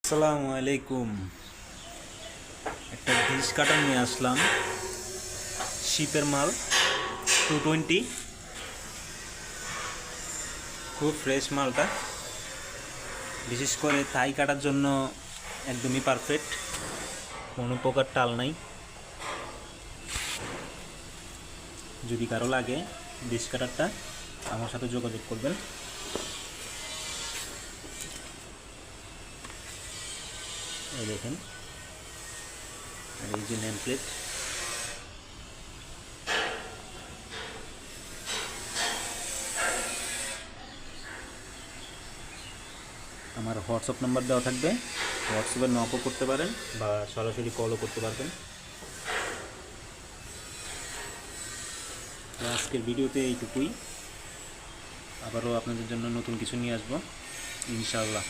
আসসালামু আলাইকুম। একটা ডিশ কাটার নিয়ে আসলাম, শিপের মাল 220, খুব ফ্রেশ মালটা। বিশেষ করে থাই কাটার জন্য একদমই পারফেক্ট, কোনো প্রকার টাল নাই। যদি কারো লাগে ডিশ কাটারটা, আমার সাথে যোগাযোগ করবেন। এই দেখেন, আর এই যে নেম প্লেট। আমার হোয়াটসঅ্যাপ নাম্বার দেওয়া থাকবে, হোয়াটসঅ্যাপে নকও করতে পারেন বা সরাসরি কলও করতে পারবেন। তো আজকের ভিডিওতে এইটুকুই, আবারও আপনাদের জন্য নতুন কিছু নিয়ে আসবো ইনশাআল্লাহ।